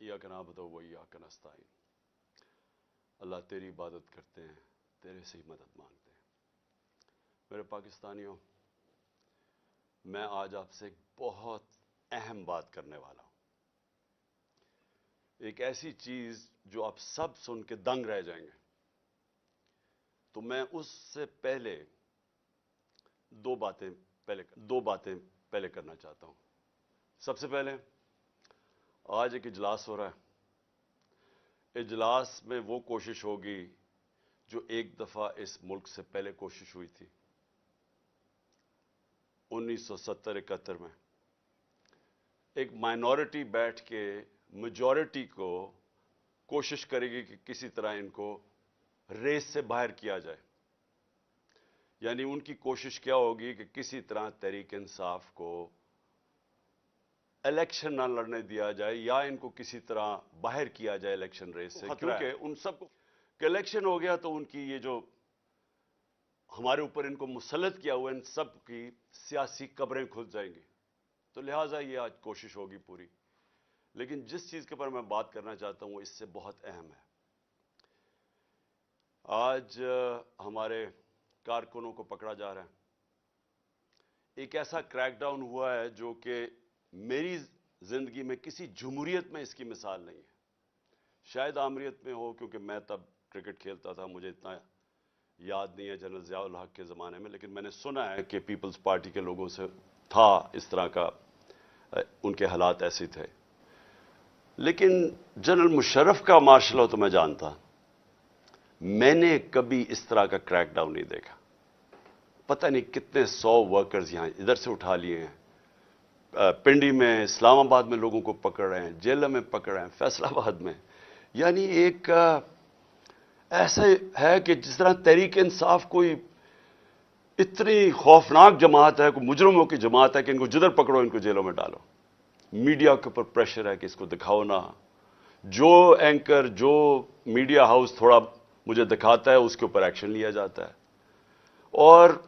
इय्याक नअबुदु व इय्याक नस्तईन। अल्लाह तेरी इबादत करते हैं, तेरे से ही मदद मांगते हैं। मेरे पाकिस्तानियों, मैं आज आपसे एक बहुत अहम बात करने वाला हूं। एक ऐसी चीज जो आप सब सुन के दंग रह जाएंगे। तो मैं उससे पहले दो बातें पहले करना चाहता हूं। सबसे पहले, आज एक इजलास हो रहा है। इजलास में वो कोशिश होगी जो एक दफा इस मुल्क से पहले कोशिश हुई थी 1970-71 में। एक माइनॉरिटी बैठ के मेजॉरिटी को कोशिश करेगी कि किसी तरह इनको रेस से बाहर किया जाए। यानी उनकी कोशिश क्या होगी कि किसी तरह तहरीक इंसाफ को इलेक्शन ना लड़ने दिया जाए या इनको किसी तरह बाहर किया जाए इलेक्शन रेस से, क्योंकि उन सबको इलेक्शन हो गया तो उनकी ये जो हमारे ऊपर इनको मुसल्लत किया हुआ इन सब की सियासी कब्रें खुल जाएंगी। तो लिहाजा ये आज कोशिश होगी पूरी। लेकिन जिस चीज के पर मैं बात करना चाहता हूं वो इससे बहुत अहम है। आज हमारे कारकुनों को पकड़ा जा रहा है। एक ऐसा क्रैकडाउन हुआ है जो कि मेरी जिंदगी में किसी जमहूरियत में इसकी मिसाल नहीं है। शायद आमरीत में हो, क्योंकि मैं तब क्रिकेट खेलता था, मुझे इतना याद नहीं है जनरल ज़ियाउल हक के ज़माने में, लेकिन मैंने सुना है कि पीपल्स पार्टी के लोगों से था इस तरह का, उनके हालात ऐसे थे। लेकिन जनरल मुशर्रफ का मार्शल लॉ तो मैं जानता, मैंने कभी इस तरह का क्रैकडाउन नहीं देखा। पता नहीं कितने 100 वर्कर्स यहां इधर से उठा लिए हैं, पिंडी में, इस्लामाबाद में लोगों को पकड़ रहे हैं, जेल में पकड़ रहे हैं, फैसलाबाद में। यानी एक ऐसा है कि जिस तरह तहरीक इंसाफ कोई इतनी खौफनाक जमात है, कोई मुजरमों की जमात है कि इनको जिधर पकड़ो इनको जेलों में डालो। मीडिया के ऊपर प्रेशर है कि इसको दिखाओ ना। जो एंकर, जो मीडिया हाउस थोड़ा मुझे दिखाता है उसके ऊपर एक्शन लिया जाता है। और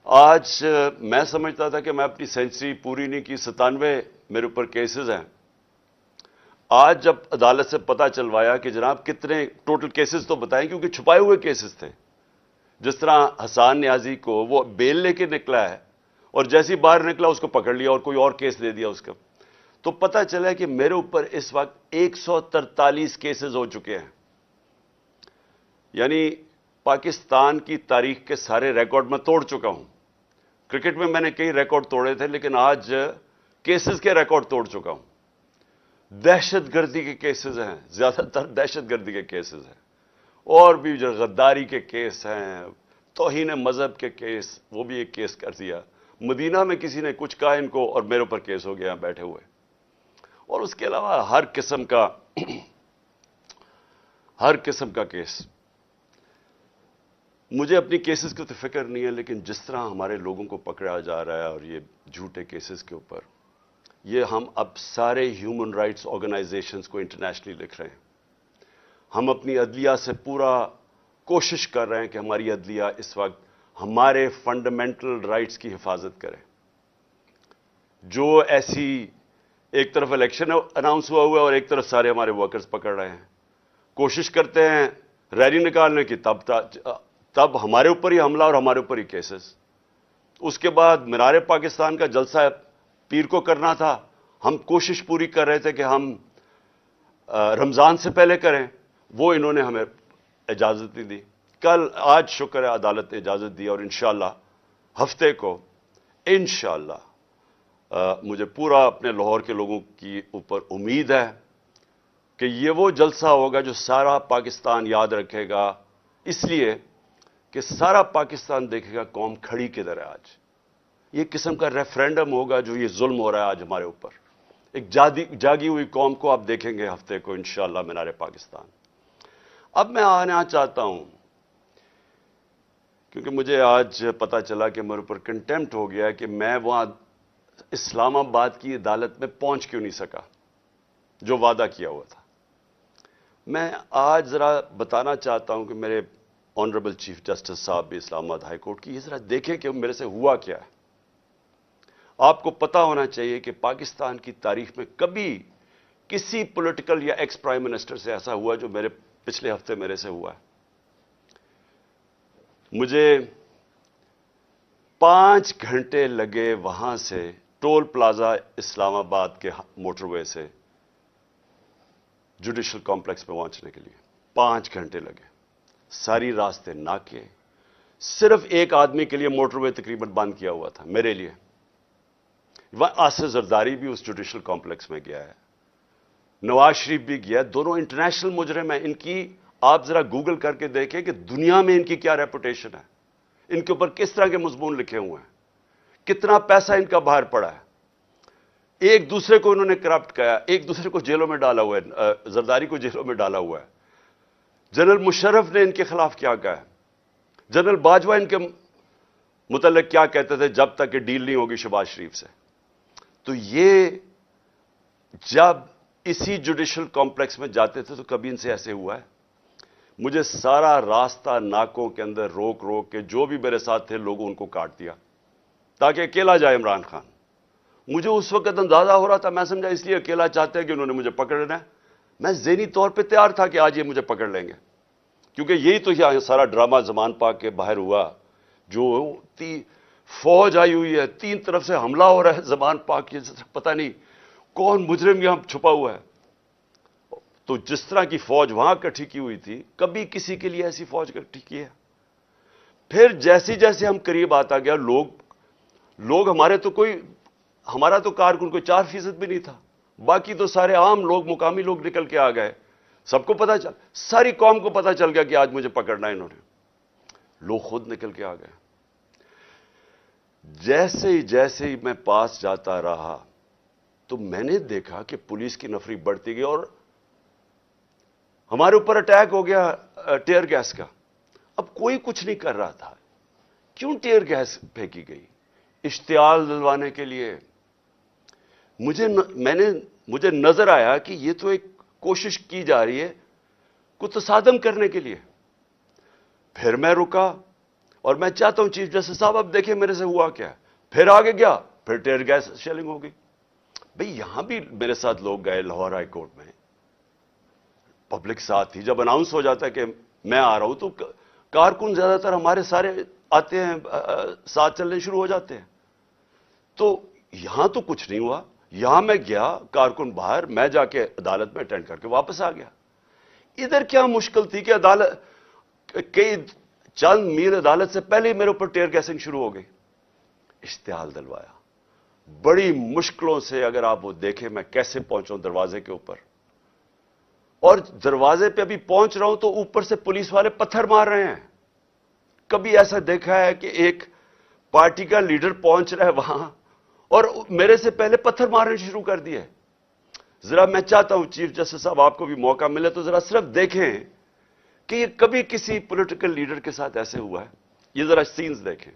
आज मैं समझता था कि मैं अपनी सेंचुरी पूरी नहीं की, 97 मेरे ऊपर केसेस हैं। आज जब अदालत से पता चलवाया कि जनाब कितने टोटल केसेस तो बताएं, क्योंकि छुपाए हुए केसेस थे। जिस तरह हसान न्याजी को वो बेल लेके निकला है और जैसे ही बाहर निकला उसको पकड़ लिया और कोई और केस दे दिया उसका। तो पता चला कि मेरे ऊपर इस वक्त 143 केसेस हो चुके हैं। यानी पाकिस्तान की तारीख के सारे रिकॉर्ड मैं तोड़ चुका हूं। क्रिकेट में मैंने कई रिकॉर्ड तोड़े थे, लेकिन आज केसेस के रिकॉर्ड तोड़ चुका हूं। दहशतगर्दी के केसेस हैं, ज्यादातर दहशतगर्दी के केसेस हैं, और भी जो गद्दारी के केस हैं, तौहीन मजहब के केस, वो भी एक केस कर दिया। मदीना में किसी ने कुछ कहा इनको और मेरे ऊपर केस हो गया बैठे हुए। और उसके अलावा हर किस्म का केस। मुझे अपनी केसेस की तो फिक्र नहीं है, लेकिन जिस तरह हमारे लोगों को पकड़ा जा रहा है और ये झूठे केसेस के ऊपर, ये हम अब सारे ह्यूमन राइट्स ऑर्गेनाइजेशंस को इंटरनेशनली लिख रहे हैं। हम अपनी अदलिया से पूरा कोशिश कर रहे हैं कि हमारी अदलिया इस वक्त हमारे फंडामेंटल राइट्स की हिफाजत करे। जो ऐसी एक तरफ इलेक्शन अनाउंस हुआ है और एक तरफ सारे हमारे वर्कर्स पकड़ रहे हैं, कोशिश करते हैं रैली निकालने की, तब हमारे ऊपर ही हमला और हमारे ऊपर ही केसेस। उसके बाद मीनार पाकिस्तान का जलसा पीर को करना था, हम कोशिश पूरी कर रहे थे कि हम रमजान से पहले करें, वो इन्होंने हमें इजाजत नहीं दी। आज शुक्र है अदालत ने इजाजत दी और इंशाअल्लाह हफ्ते को इंशाअल्लाह मुझे पूरा अपने लाहौर के लोगों की ऊपर उम्मीद है कि ये वो जलसा होगा जो सारा पाकिस्तान याद रखेगा, इसलिए कि सारा पाकिस्तान देखेगा कौम खड़ी किधर है। आज ये किस्म का रेफरेंडम होगा जो ये जुल्म हो रहा है आज हमारे ऊपर। एक जागी हुई कौम को आप देखेंगे हफ्ते को इंशाअल्लाह मीनार पाकिस्तान। अब मैं आना चाहता हूं, क्योंकि मुझे आज पता चला कि मेरे ऊपर कंटेम्प्ट हो गया है कि मैं वहां इस्लामाबाद की अदालत में पहुंच क्यों नहीं सका जो वादा किया हुआ था। मैं आज जरा बताना चाहता हूं कि मेरे ऑनरेबल चीफ जस्टिस साहब भी इस्लामाबाद हाई कोर्ट की, ये जरा देखें कि मेरे से हुआ क्या है। आपको पता होना चाहिए कि पाकिस्तान की तारीख में कभी کسی پولیٹیکل یا ایکس پرائم منسٹر سے ایسا ہوا جو میرے پچھلے ہفتے میرے سے ہوا ہے. مجھے 5 گھنٹے لگے وہاں سے ٹول پلازا اسلام آباد کے موٹر وے سے جوڈیشل کمپلیکس پہ پہنچنے کے لیے 5 گھنٹے لگے. ساری راستے ناکے. صرف ایک آدمی کے لیے موٹر وے تقریباً بند کیا ہوا تھا, میرے لیے. وہاں آصف زرداری بھی اس جوڈیشل کمپلیکس میں گیا ہے, نواز شریف بھی گیا. دونوں انٹرنیشنل مجرم ہیں. ان کی آپ ذرا گوگل کر کے دیکھیں کہ دنیا میں ان کی کیا ریپوٹیشن ہے, ان کے اوپر کس طرح کے مضمون لکھے ہوئے ہیں, کتنا پیسہ ان کا باہر پڑا ہے. ایک دوسرے کو انہوں نے کرپٹ کیا, ایک دوسرے کو جیلوں میں ڈالا ہوا ہے. زرداری کو جیلوں میں ڈالا ہوا ہے. جنرل مشرف نے ان کے خلاف کیا کہا ہے, جنرل باجوہ ان کے متعلق کیا کہتے تھے جب تک کہ ڈیل نہیں ہوگی شہباز شریف سے. تو یہ جب اسی جوڈیشل کمپلیکس میں جاتے تھے تو کبھی ان سے ایسے ہوا ہے. مجھے سارا راستہ ناکوں کے اندر روک روک کے جو بھی میرے ساتھ تھے لوگوں ان کو کاٹ دیا تاکہ اکیلا جائے عمران خان. مجھے اس وقت اندازہ ہو رہا تھا, میں سمجھا اس لیے اکیلا چاہتے ہیں کہ انہوں نے مجھے پکڑنا ہے. میں ذہنی طور پہ تیار تھا کہ آج یہ مجھے پکڑ لیں گے, کیونکہ یہی تو یہاں سارا ڈرامہ زمان پاک کے باہر ہوا. جو فوج آئی ہوئی ہے, 3 طرف سے حملہ ہو رہا ہے زمان پاک کی, پتہ نہیں کون مجرم یہاں چھپا ہوا ہے. تو جس طرح کی فوج وہاں اکٹھی کی ہوئی تھی, کبھی کسی کے لیے ایسی فوج اکٹھی کی ہے. پھر جیسے جیسے ہم قریب آتا گیا, لوگ ہمارا تو کارکن کوئی 4% بھی نہیں تھا, باقی تو سارے عام لوگ, مقامی لوگ نکل کے آ گئے. سب کو پتا چل, ساری قوم کو پتا چل گیا کہ آج مجھے پکڑنا ہے انہوں نے. لوگ خود نکل کے آ گئے. جیسے ہی میں پاس جاتا رہا تو میں نے دیکھا کہ پولیس کی نفری بڑھتی گئی اور ہمارے اوپر اٹیک ہو گیا ٹیئر گیس کا. اب کوئی کچھ نہیں کر رہا تھا, کیوں ٹیئر گیس پھینکی گئی؟ اشتعال دلوانے کے لیے. مجھے نظر آیا کہ یہ تو ایک کوشش کی جا رہی ہے کو تصادم کرنے کے لیے. پھر میں رکا اور میں چاہتا ہوں چیف جسٹس صاحب اب دیکھیں میرے سے ہوا کیا. پھر آگے گیا, پھر ٹیئر گیس شیلنگ ہو گئی. بھئی یہاں بھی میرے ساتھ لوگ گئے لاہور ہائی کورٹ میں, پبلک ساتھ تھی. جب اناؤنس ہو جاتا ہے کہ میں آ رہا ہوں تو کارکن زیادہ تر ہمارے سارے آتے ہیں, ساتھ چلنے شروع ہو جاتے ہیں. تو یہاں تو کچھ نہیں ہوا. یہاں میں گیا, کارکن باہر, میں جا کے عدالت میں اٹینڈ کر کے واپس آ گیا. ادھر کیا مشکل تھی کہ عدالت کئی چند میل عدالت سے پہلے ہی میرے اوپر ٹیئر گیسنگ شروع ہو گئی. اشتعال دلوایا بڑی مشکلوں سے. اگر آپ وہ دیکھیں میں کیسے پہنچا ہوں دروازے کے اوپر, اور دروازے پہ ابھی پہنچ رہا ہوں تو اوپر سے پولیس والے پتھر مار رہے ہیں. کبھی ایسا دیکھا ہے کہ ایک پارٹی کا لیڈر پہنچ رہا ہے وہاں اور میرے سے پہلے پتھر مارنے شروع کر دیے. ذرا میں چاہتا ہوں چیف جسٹس صاحب آپ کو بھی موقع ملے تو ذرا صرف دیکھیں کہ یہ کبھی کسی پولیٹیکل لیڈر کے ساتھ ایسے ہوا ہے. یہ ذرا سینز دیکھیں.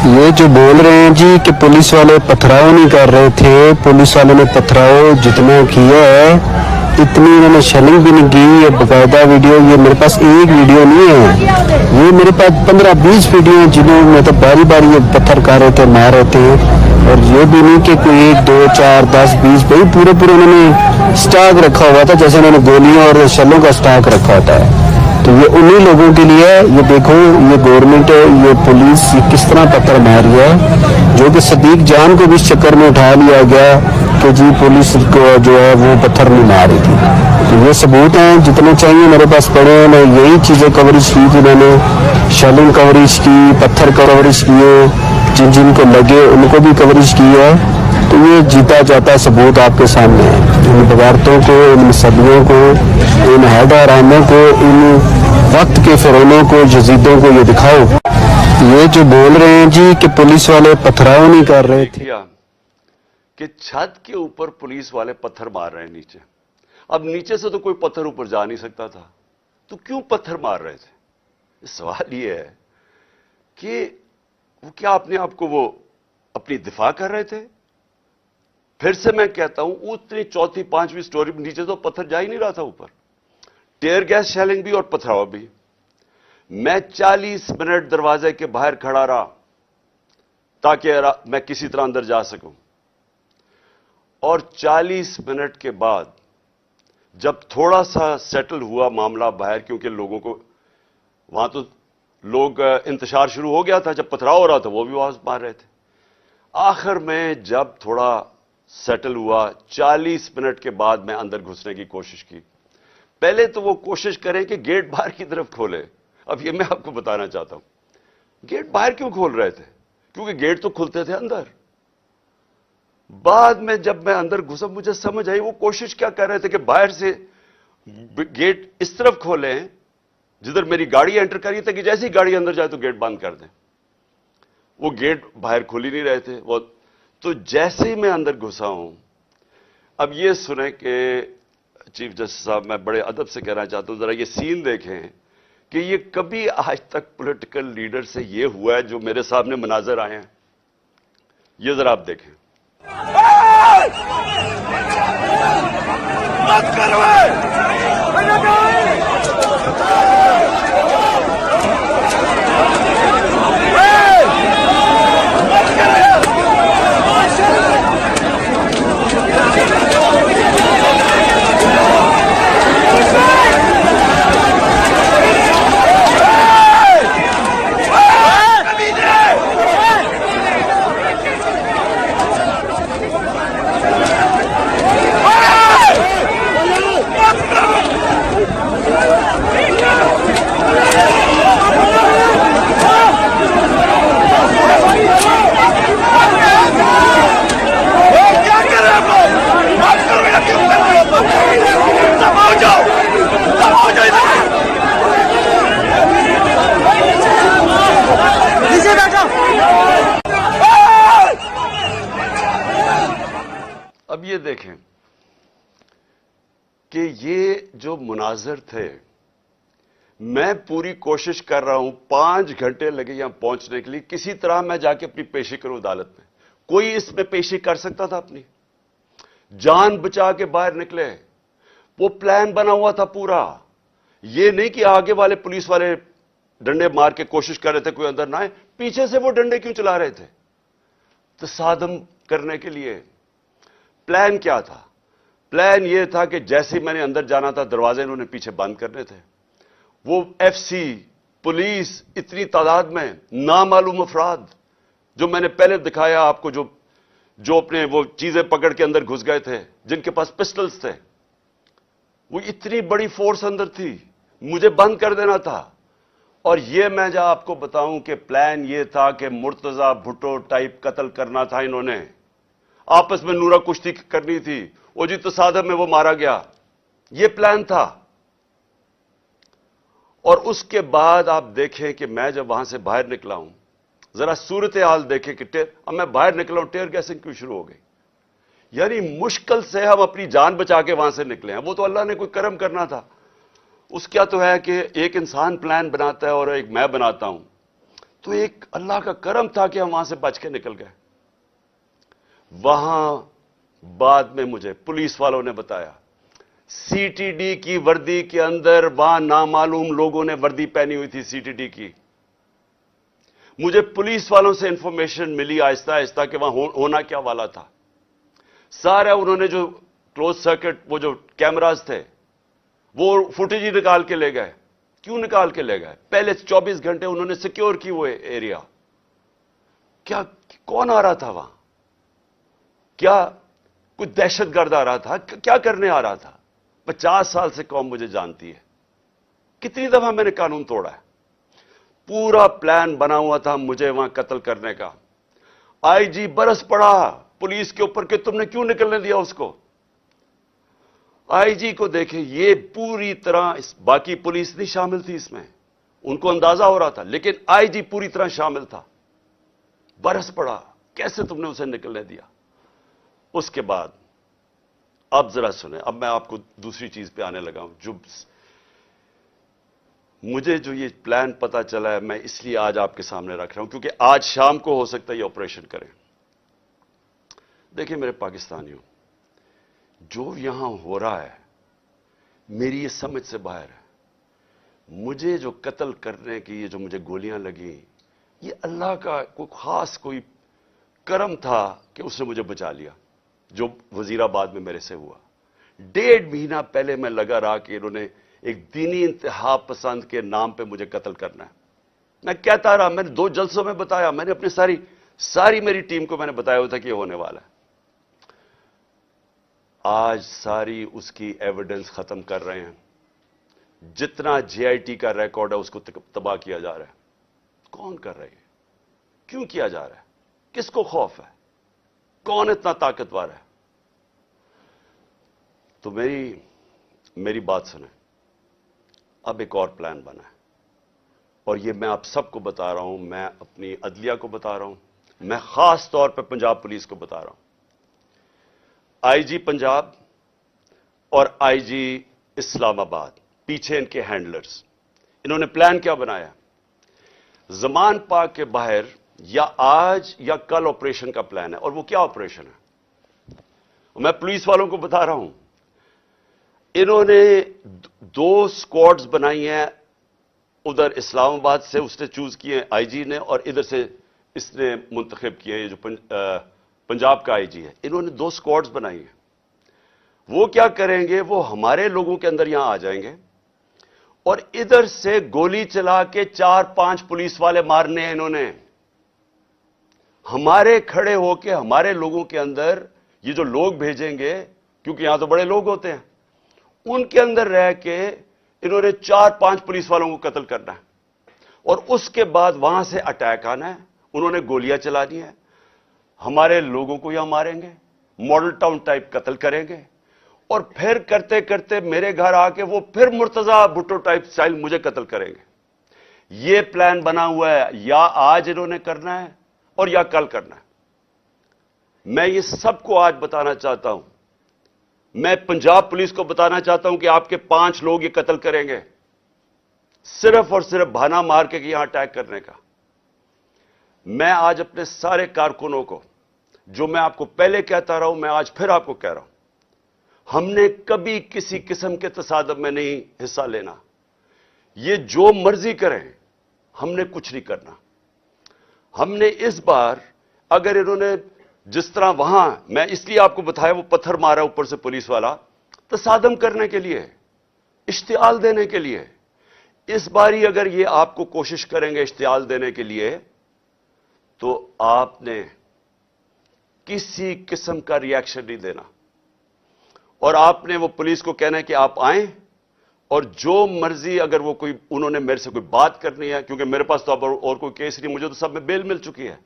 یہ جو بول رہے ہیں جی کہ پولیس والے پتھراؤ نہیں کر رہے تھے, پولیس والوں نے پتھراؤ جتنا کیا ہے اتنی انہوں نے شیلنگ بھی نہیں کی. یہ باقاعدہ ویڈیو, یہ میرے پاس ایک ویڈیو نہیں ہے, یہ میرے پاس 15-20 ویڈیو ہیں جنہوں میں تو باری باری یہ پتھر کر رہے تھے, مار رہے تھے. اور یہ بھی نہیں کہ کوئی 1 2 4 10 20 بھائی پورے انہوں نے سٹاک رکھا ہوا تھا, جیسے انہوں نے گولیاں اور شلوں کا سٹاک رکھا ہوتا ہے. تو یہ انہی لوگوں کے لیے, یہ دیکھو یہ گورنمنٹ, یہ پولیس یہ کس طرح پتھر مار رہی ہے, جو کہ صدیق جان کو بھی اس چکر میں اٹھا لیا گیا کہ جی پولیس کو جو ہے وہ پتھر نہیں مار رہی تھی. تو یہ ثبوت ہیں جتنے چاہیے میرے پاس پڑے ہیں. میں یہی چیزیں کوریج کی تھی, میں نے شیلنگ کوریج کی, پتھر کوریج کیے, جن کو لگے ان کو بھی کوریج کی ہے. تو یہ جیتا جاتا ثبوت آپ کے سامنے ہے. ان بغاوتوں کو, ان مصلیوں کو, ان حیدر حراموں کو, ان وقت کے فرعونوں کو, یزیدوں کو یہ دکھاؤ. یہ جو بول رہے ہیں جی کہ پولیس والے پتھراؤ نہیں کر رہے تھے, کہ چھت کے اوپر پولیس والے پتھر مار رہے ہیں نیچے. اب نیچے سے تو کوئی پتھر اوپر جا نہیں سکتا تھا, تو کیوں پتھر مار رہے تھے؟ سوال یہ ہے کہ وہ کیا اپنے آپ کو وہ اپنی دفاع کر رہے تھے؟ پھر سے میں کہتا ہوں اتنی 4تھی 5ویں سٹوری نیچے تو پتھر جا ہی نہیں رہا تھا اوپر. ٹیئر گیس شیلنگ بھی اور پتھراؤ بھی. میں 40 منٹ دروازے کے باہر کھڑا رہا تاکہ میں کسی طرح اندر جا سکوں. اور 40 منٹ کے بعد جب تھوڑا سا سیٹل ہوا معاملہ باہر، کیونکہ لوگوں کو وہاں تو لوگ انتشار شروع ہو گیا تھا، جب پتھراؤ ہو رہا تھا وہ بھی آواز مار رہے تھے، آخر میں جب تھوڑا سیٹل ہوا 40 منٹ کے بعد میں اندر گھسنے کی کوشش کی. پہلے تو وہ کوشش کریں کہ گیٹ باہر کی طرف کھولے. اب یہ میں آپ کو بتانا چاہتا ہوں گیٹ باہر کیوں کھول رہے تھے، کیونکہ گیٹ تو کھلتے تھے اندر. بعد میں جب میں اندر گھسا مجھے سمجھ آئی وہ کوشش کیا کر رہے تھے کہ باہر سے گیٹ اس طرف کھولیں جدھر میری گاڑی انٹر کری تھی، کہ جیسی گاڑی اندر جائے تو گیٹ بند کر دیں. وہ گیٹ باہر کھل ہی نہیں رہے تھے. وہ تو جیسے ہی میں اندر گھسا ہوں، اب یہ سنیں کہ چیف جسٹس صاحب میں بڑے ادب سے کہنا چاہتا ہوں ذرا یہ سین دیکھیں کہ یہ کبھی آج تک پولیٹیکل لیڈر سے یہ ہوا ہے جو میرے سامنے مناظر آئے ہیں. یہ ذرا آپ دیکھیں. اب یہ دیکھیں کہ یہ جو مناظر تھے، میں پوری کوشش کر رہا ہوں، 5 گھنٹے لگے یہاں پہنچنے کے لیے، کسی طرح میں جا کے اپنی پیشی کروں عدالت میں. کوئی اس میں پیشی کر سکتا تھا اپنی؟ جان بچا کے باہر نکلے. وہ پلان بنا ہوا تھا پورا. یہ نہیں کہ آگے والے پولیس والے ڈنڈے مار کے کوشش کر رہے تھے کوئی اندر نہ آئے، پیچھے سے وہ ڈنڈے کیوں چلا رہے تھے؟ تصادم کرنے کے لیے. پلان کیا تھا؟ پلان یہ تھا کہ جیسے میں نے اندر جانا تھا دروازے انہوں نے پیچھے بند کرنے تھے. وہ ایف سی، پولیس، اتنی تعداد میں نامعلوم افراد جو میں نے پہلے دکھایا آپ کو، جو اپنے وہ چیزیں پکڑ کے اندر گھس گئے تھے، جن کے پاس پسٹلز تھے، وہ اتنی بڑی فورس اندر تھی، مجھے بند کر دینا تھا. اور یہ میں جا آپ کو بتاؤں کہ پلان یہ تھا کہ مرتضی بھٹو ٹائپ قتل کرنا تھا. انہوں نے آپس میں نورا کشتی کرنی تھی. وہ جی تصادم میں وہ مارا گیا. یہ پلان تھا. اور اس کے بعد آپ دیکھیں کہ میں جب وہاں سے باہر نکلا ہوں، ذرا صورتحال دیکھیں کہ اب میں باہر نکلا ہوں، ٹیئر گیسنگ کیوں شروع ہو گئی. یعنی مشکل سے ہم اپنی جان بچا کے وہاں سے نکلے ہیں. وہ تو اللہ نے کوئی کرم کرنا تھا. اس کیا تو ہے کہ ایک انسان پلان بناتا ہے اور ایک میں بناتا ہوں، تو ایک اللہ کا کرم تھا کہ ہم وہاں سے بچ کے نکل گئے. وہاں بعد میں مجھے پولیس والوں نے بتایا سی ٹی ڈی کی وردی کے اندر وہاں نامعلوم لوگوں نے وردی پہنی ہوئی تھی سی ٹی ڈی کی. مجھے پولیس والوں سے انفارمیشن ملی آہستہ آہستہ کہ وہاں ہونا کیا والا تھا. سارا انہوں نے جو کلوز سرکٹ وہ جو کیمراز تھے وہ فوٹیج ہی نکال کے لے گئے. کیوں نکال کے لے گئے؟ پہلے 24 گھنٹے انہوں نے سیکیور کی وہ ایریا. کیا کون آ رہا تھا وہاں؟ کیا کوئی دہشت گرد آ رہا تھا؟ کیا کرنے آ رہا تھا؟ 50 سال سے قوم مجھے جانتی ہے. کتنی دفعہ میں نے قانون توڑا ہے. پورا پلان بنا ہوا تھا مجھے وہاں قتل کرنے کا. آئی جی برس پڑا پولیس کے اوپر کہ تم نے کیوں نکلنے دیا اس کو. آئی جی کو دیکھیں، یہ پوری طرح باقی پولیس نہیں شامل تھی اس میں، ان کو اندازہ ہو رہا تھا، لیکن آئی جی پوری طرح شامل تھا. برس پڑا کیسے تم نے اسے نکلنے دیا. اس کے بعد اب ذرا سنیں، اب میں آپ کو دوسری چیز پہ آنے لگا ہوں. مجھے جو یہ پلان پتا چلا ہے میں اس لیے آج آپ کے سامنے رکھ رہا ہوں کیونکہ آج شام کو ہو سکتا ہے یہ آپریشن کریں. دیکھیں میرے پاکستانیوں، جو یہاں ہو رہا ہے میری یہ سمجھ سے باہر ہے. مجھے جو قتل کرنے کی یہ جو مجھے گولیاں لگیں، یہ اللہ کا کوئی خاص کوئی کرم تھا کہ اس نے مجھے بچا لیا. जो वजीराबाद में मेरे से हुआ। 1.5 महीना पहले मैं लगा रहा कि इन्होंने एक दीनी इंतहा पसंद के नाम पे मुझे कत्ल करना है। मैं कहता रहा, मैंने 2 जलसों में बताया, मैंने अपनी सारी मेरी टीम को मैंने बताया हुआ था कि ये होने वाला है। आज सारी उसकी एविडेंस खत्म कर रहे हैं। जितना जेआईटी का रिकॉर्ड है उसको तबाह किया जा रहा है। कौन कर रही है? क्यों किया जा रहा है? किसको खौफ है? कौन इतना ताकतवर है? तो मेरी बात सुने। अब एक और प्लान बना है और ये मैं आप सबको बता रहा हूं, मैं अपनी अदलिया को बता रहा हूं, मैं खास तौर पर पंजाब पुलिस को बता रहा हूं। आईजी पंजाब और आईजी इस्लामाबाद, पीछे इनके हैंडलर्स, इन्होंने प्लान क्या बनाया? ज़मान पार्क के बाहर या आज या कल ऑपरेशन का प्लान है। और वो क्या ऑपरेशन है? मैं पुलिस वालों को बता रहा हूं, इन्होंने 2 स्क्वाड्स बनाई हैं। उधर इस्लामाबाद से उसने चूज किए आईजी ने, और इधर से इसने मुंतखब किए, ये जो पंजाब का आईजी है। इन्होंने 2 स्क्वाड्स बनाई हैं। वो क्या करेंगे? वो हमारे लोगों के अंदर यहां आ जाएंगे और इधर से गोली चला के 4-5 पुलिस वाले मारने हैं इन्होंने। हमारे खड़े होके हमारे लोगों के अंदर ये जो लोग भेजेंगे, क्योंकि यहां तो बड़े लोग होते हैं, उनके अंदर रह के इन्होंने 4-5 पुलिस वालों को कत्ल करना है और उसके बाद वहां से अटैक आना है। उन्होंने गोलियां चलानी है, हमारे लोगों को यहां मारेंगे, मॉडल टाउन टाइप कत्ल करेंगे और फिर करते करते मेरे घर आके वो फिर मुर्तजा भुट्टो टाइप स्टाइल मुझे कत्ल करेंगे। ये प्लान बना हुआ है, या आज इन्होंने करना है और या कल करना है। मैं ये सबको आज बताना चाहता हूं। मैं पंजाब पुलिस को बताना चाहता हूं कि आपके 5 लोग ये कत्ल करेंगे, सिर्फ और सिर्फ बहाना मार के कि यहां अटैक करने का। मैं आज अपने सारे कारकुनों को, जो मैं आपको पहले कहता रहा हूं, मैं आज फिर आपको कह रहा हूं, हमने कभी किसी किस्म के तसादम में नहीं हिस्सा लेना। ये जो मर्जी करें, हमने कुछ नहीं करना। हमने इस बार, अगर इन्होंने जिस तरह वहां, मैं इसलिए आपको बताया, वो पत्थर मारा ऊपर से पुलिस वाला, तसादम करने के लिए, इश्तियाल देने के लिए। इस बारी अगर ये आपको कोशिश करेंगे इश्तियाल देने के लिए, तो आपने किसी किस्म का रिएक्शन नहीं देना और आपने वो पुलिस को कहना है कि आप आए और जो मर्जी, अगर वो कोई, उन्होंने मेरे से कोई बात करनी है, क्योंकि मेरे पास तो अब और कोई केस नहीं, मुझे तो सब में बेल मिल चुकी है,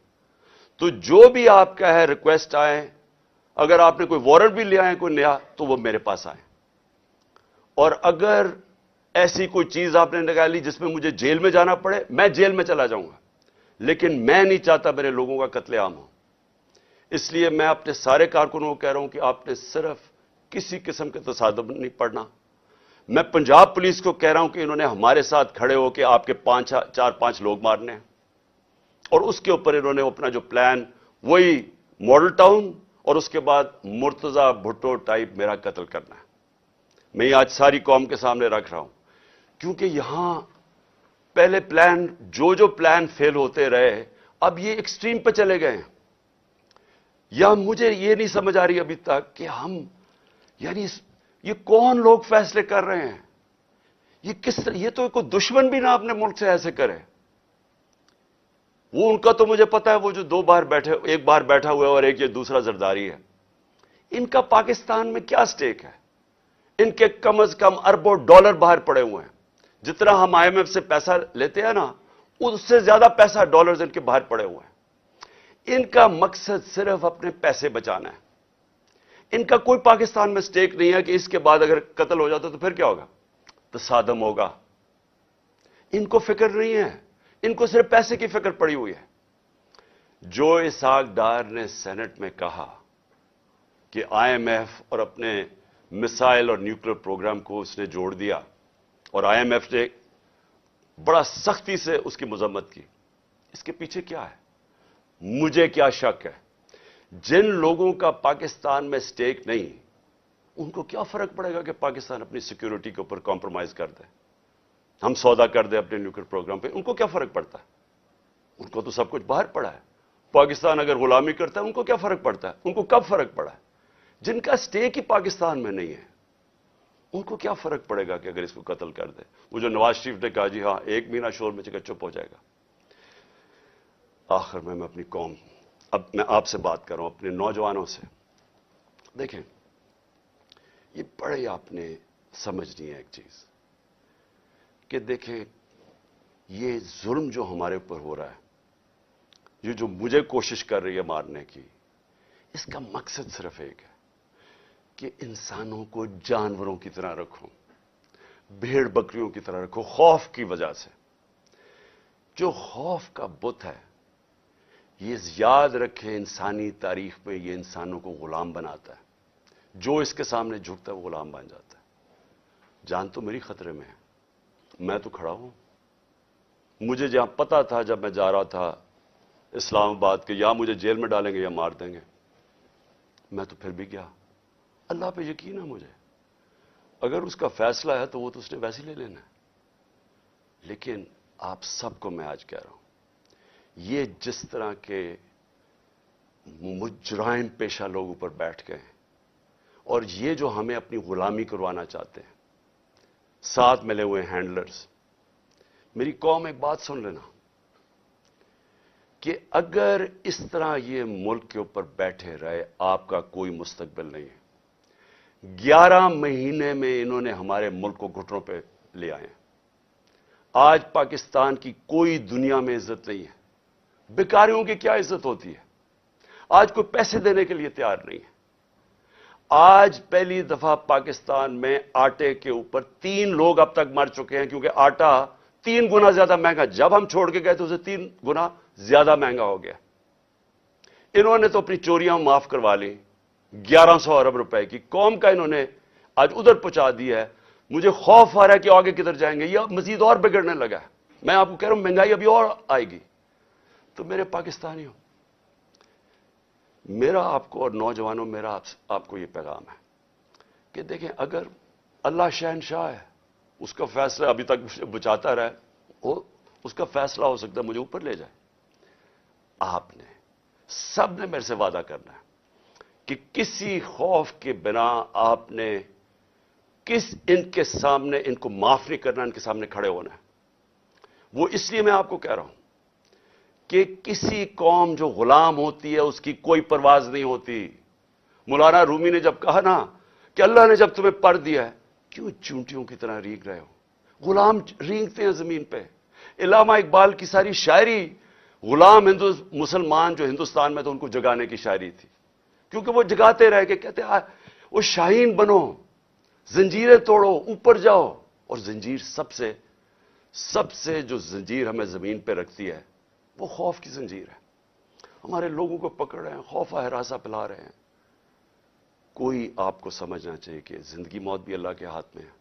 तो जो भी आपका है रिक्वेस्ट आए, अगर आपने कोई वारंट भी ले आए कोई नया, तो वो मेरे पास आए। और अगर ऐसी कोई चीज आपने निकाली जिसमें मुझे जेल में जाना पड़े, मैं जेल में चला जाऊंगा, लेकिन मैं नहीं चाहता मेरे लोगों का कत्लेआम हो। इसलिए मैं अपने सारे कारकुनों को कह रहा हूं कि आपने सिर्फ किसी किस्म के तसादम नहीं पड़ना। मैं पंजाब पुलिस को कह रहा हूं कि इन्होंने हमारे साथ खड़े होकर आपके 4-5 लोग मारने हैं और उसके ऊपर इन्होंने अपना जो प्लान, वही मॉडल टाउन और उसके बाद मुर्तजा भुट्टो टाइप मेरा कत्ल करना है। मैं ये आज सारी कौम के सामने रख रहा हूं, क्योंकि यहां पहले प्लान, जो प्लान फेल होते रहे, अब ये एक्सट्रीम पे चले गए हैं। या मुझे ये नहीं समझ आ रही अभी तक कि हम, यानी ये कौन लोग फैसले कर रहे हैं? ये तो कोई दुश्मन भी ना अपने मुल्क से ऐसे करे। वो उनका तो मुझे पता है, वो जो 2 बार बैठे, एक बार बैठा हुआ है और एक ये दूसरा जरदारी है। इनका पाकिस्तान में क्या स्टेक है? इनके कम से कम अरबों डॉलर बाहर पड़े हुए हैं। जितना हम IMF से पैसा लेते हैं ना, उससे ज्यादा पैसा डॉलर्स इनके बाहर पड़े हुए हैं। इनका मकसद सिर्फ अपने पैसे बचाना है। इनका कोई पाकिस्तान में स्टेक नहीं है कि इसके बाद अगर कत्ल हो जाता तो फिर क्या होगा, तसादम होगा। इनको फिक्र नहीं है, इनको सिर्फ पैसे की फिक्र पड़ी हुई है। जो इसहाक डार ने सेनेट में कहा कि IMF और अपने मिसाइल और न्यूक्लियर प्रोग्राम को उसने जोड़ दिया और IMF ने बड़ा सख्ती से उसकी मजम्मत की, इसके पीछे क्या है? मुझे क्या शक है, जिन लोगों का पाकिस्तान में स्टेक नहीं, उनको क्या फर्क पड़ेगा कि पाकिस्तान अपनी सिक्योरिटी के ऊपर कॉम्प्रोमाइज कर दे, हम सौदा कर दे अपने न्यूक्लियर प्रोग्राम पे? उनको क्या फर्क पड़ता है? उनको तो सब कुछ बाहर पड़ा है। पाकिस्तान अगर गुलामी करता है, उनको क्या फर्क पड़ता है? उनको कब फर्क पड़ा है? जिनका स्टेक ही पाकिस्तान में नहीं है, उनको क्या फर्क पड़ेगा कि अगर इसको कत्ल कर दे? वो जो नवाज शरीफ ने कहा जी हां एक महीना शोर में चुप हो जाएगा। आखिर में मैं अपनी कौम, अब मैं आपसे बात कर रहा हूं, अपने नौजवानों से। देखें, ये बड़े आपने समझनी है एक चीज कि देखें, ये जुल्म जो हमारे ऊपर हो रहा है, ये जो मुझे कोशिश कर रही है मारने की, इसका मकसद सिर्फ एक है कि इंसानों को जानवरों की तरह रखो, भेड़ बकरियों की तरह रखो, खौफ की वजह से। जो खौफ का बुत है, ये याद रखे, इंसानी तारीख में ये इंसानों को गुलाम बनाता है। जो इसके सामने झुकता है वो गुलाम बन जाता है। जान तो मेरी खतरे में है, मैं तो खड़ा हूं। मुझे जहां पता था जब मैं जा रहा था इस्लामाबाद के, या मुझे जेल में डालेंगे या मार देंगे, मैं तो फिर भी गया। अल्लाह पे यकीन है मुझे, अगर उसका फैसला है तो वो तो उसने वैसे ले लेना है। लेकिन आप सबको मैं आज कह रहा हूं, ये जिस तरह के मुजराइम पेशा लोग ऊपर बैठ गए हैं और ये जो हमें अपनी गुलामी करवाना चाहते हैं, साथ मिले हुए हैंडलर्स, मेरी कौम एक बात सुन लेना कि अगर इस तरह ये मुल्क के ऊपर बैठे रहे, आपका कोई मुस्तकबिल नहीं है। 11 महीने में इन्होंने हमारे मुल्क को घुटनों पे ले आए हैं। आज पाकिस्तान की कोई दुनिया में इज्जत नहीं है। बेकारियों की क्या इज्जत होती है? आज कोई पैसे देने के लिए तैयार नहीं है। आज पहली दफा पाकिस्तान में आटे के ऊपर 3 लोग अब तक मर चुके हैं, क्योंकि आटा 3 गुना ज्यादा महंगा, जब हम छोड़ के गए तो उसे 3 गुना ज्यादा महंगा हो गया। इन्होंने तो अपनी चोरियां माफ करवा ली, 1100 अरब रुपए की कौम का इन्होंने आज उधर पहुंचा दिया है। मुझे खौफ आ रहा है कि आगे किधर जाएंगे, यह मजीद और बिगड़ने लगा है। मैं आपको कह रहा हूं महंगाई अभी और आएगी। तो मेरे पाकिस्तानियों, मेरा आपको और नौजवानों, मेरा आपको यह पैगाम है कि देखें, अगर अल्लाह शहनशाह है, उसका फैसला अभी तक बचाता रहा, उसका फैसला हो सकता है मुझे ऊपर ले जाए। आपने सबने मेरे से वादा करना है कि किसी खौफ के बिना आपने इनके सामने, इनको माफ नहीं करना, इनके सामने खड़े होना है। वो इसलिए मैं आपको कह रहा हूं कि किसी कौम जो गुलाम होती है उसकी कोई परवाज नहीं होती। मौलाना रूमी ने जब कहा ना कि अल्लाह ने जब तुम्हें पर दिया है, क्यों चूंटियों की तरह रींग रहे हो? गुलाम रींगते हैं जमीन पे। इलामा इकबाल की सारी शायरी गुलाम मुसलमान जो हिंदुस्तान में, तो उनको जगाने की शायरी थी, क्योंकि वो जगाते रह के कहते वो शाहीन बनो, जंजीरें तोड़ो, ऊपर जाओ। और जंजीर सबसे जो जंजीर हमें जमीन पे रखती है वो खौफ की जंजीर है। हमारे लोगों को पकड़ रहे हैं, खौफ हरासा पिला रहे हैं। कोई आपको समझना चाहिए कि जिंदगी मौत भी अल्लाह के हाथ में है।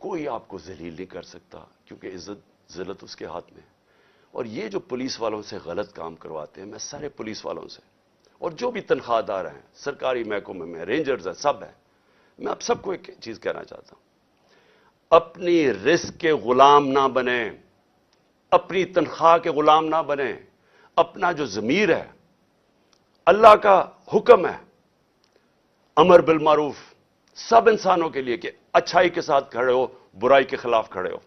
कोई आपको जलील नहीं कर सकता, क्योंकि इज्जत जिल्लत उसके हाथ में है। और ये जो पुलिस वालों से गलत काम करवाते हैं, मैं सारे पुलिस वालों से और जो भी तनख्वाहदार हैं, सरकारी महकमे में रेंजर्स हैं, सब हैं, मैं आप सबको एक चीज कहना चाहता हूं, अपनी रिस्क के गुलाम ना बने, अपनी तनख्वाह के गुलाम ना बने। अपना जो ज़मीर है, अल्लाह का हुक्म है अमर बिल मारूफ सब इंसानों के लिए कि अच्छाई के साथ खड़े हो, बुराई के खिलाफ खड़े हो,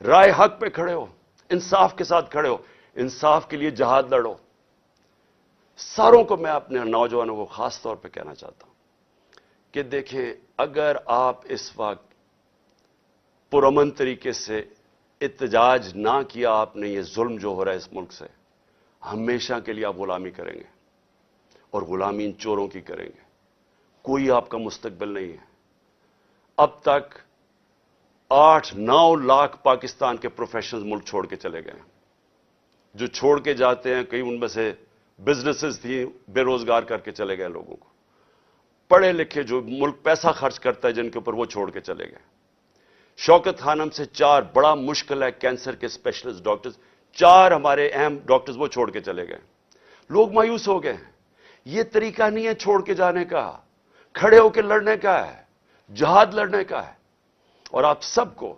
राय हक पे खड़े हो, इंसाफ के साथ खड़े हो, इंसाफ के लिए जहाद लड़ो। सारों को मैं अपने नौजवानों को खास तौर पे कहना चाहता हूं कि देखें, अगर आप इस वक्त पुरअमन तरीके से इत्तेजाज ना किया आपने, ये जुल्म जो हो रहा है इस मुल्क से, हमेशा के लिए आप गुलामी करेंगे और गुलामी इन चोरों की करेंगे। कोई आपका मुस्तकबिल नहीं है। अब तक 8-9 लाख पाकिस्तान के प्रोफेशनल्स मुल्क छोड़ के चले गए हैं। जो छोड़ के जाते हैं, कई उनमें से बिजनेसेस थी, बेरोजगार करके चले गए लोगों को। पढ़े लिखे जो मुल्क पैसा खर्च करता है जिनके ऊपर, वो छोड़ के चले गए। शौकत खानम से 4 बड़ा मुश्किल है कैंसर के स्पेशलिस्ट डॉक्टर्स, 4 हमारे अहम डॉक्टर्स वो छोड़ के चले गए। लोग मायूस हो गए हैं। ये तरीका नहीं है छोड़ के जाने का, खड़े होकर लड़ने का है, जहाद लड़ने का है। और आप सबको,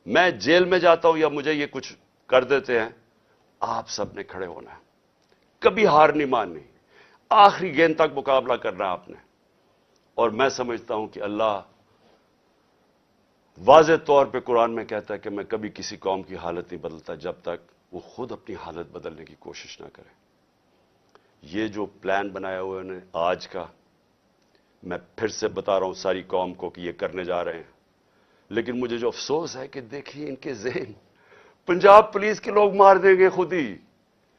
मैं जेल में जाता हूं या मुझे ये कुछ कर देते हैं, आप सबने खड़े होना है, कभी हार नहीं माननी, आखिरी गेंद तक मुकाबला करना है आपने। اور میں سمجھتا ہوں کہ اللہ واضح طور پہ قرآن میں کہتا ہے کہ میں کبھی کسی قوم کی حالت نہیں بدلتا جب تک وہ خود اپنی حالت بدلنے کی کوشش نہ کرے. یہ جو پلان بنایا ہوا انہوں نے آج کا، میں پھر سے بتا رہا ہوں ساری قوم کو کہ یہ کرنے جا رہے ہیں. لیکن مجھے جو افسوس ہے کہ دیکھیے ان کے ذہن، پنجاب پولیس کے لوگ مار دیں گے خود ہی.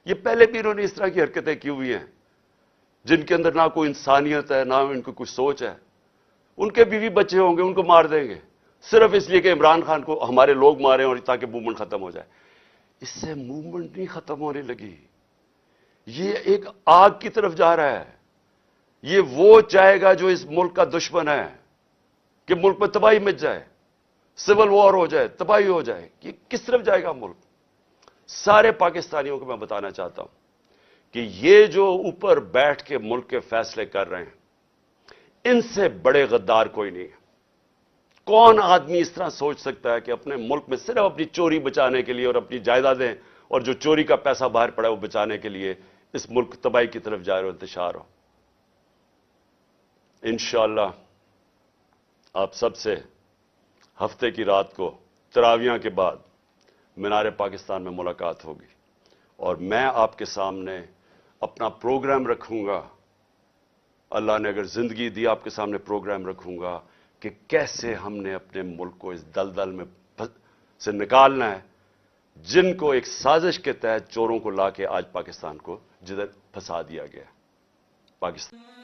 یہ پہلے بھی انہوں نے اس طرح کی حرکتیں کی ہوئی ہیں جن کے اندر نہ کوئی انسانیت ہے، نہ ان کو کچھ سوچ ہے. ان کے بیوی بچے ہوں گے، ان کو مار دیں گے صرف اس لیے کہ عمران خان کو ہمارے لوگ ماریں اور تاکہ موومنٹ ختم ہو جائے. اس سے موومنٹ نہیں ختم ہونے لگی، یہ ایک آگ کی طرف جا رہا ہے. یہ وہ چاہے گا جو اس ملک کا دشمن ہے کہ ملک میں تباہی مچ جائے، سول وار ہو جائے، تباہی ہو جائے. یہ کس طرف جائے گا ملک؟ سارے پاکستانیوں کو میں بتانا چاہتا ہوں کہ یہ جو اوپر بیٹھ کے ملک کے فیصلے کر رہے ہیں، ان سے بڑے غدار کوئی نہیں ہے. کون آدمی اس طرح سوچ سکتا ہے کہ اپنے ملک میں صرف اپنی چوری بچانے کے لیے اور اپنی جائیدادیں اور جو چوری کا پیسہ باہر پڑا ہے وہ بچانے کے لیے اس ملک تباہی کی طرف جائے اور انتشار ہو؟ انشاءاللہ آپ سب سے ہفتے کی رات کو تراویح کے بعد مینار پاکستان میں ملاقات ہوگی اور میں آپ کے سامنے اپنا پروگرام رکھوں گا. اللہ نے اگر زندگی دی آپ کے سامنے پروگرام رکھوں گا کہ کیسے ہم نے اپنے ملک کو اس دلدل میں سے نکالنا ہے جن کو ایک سازش کے تحت چوروں کو لا کے آج پاکستان کو جدھر پھنسا دیا گیا. پاکستان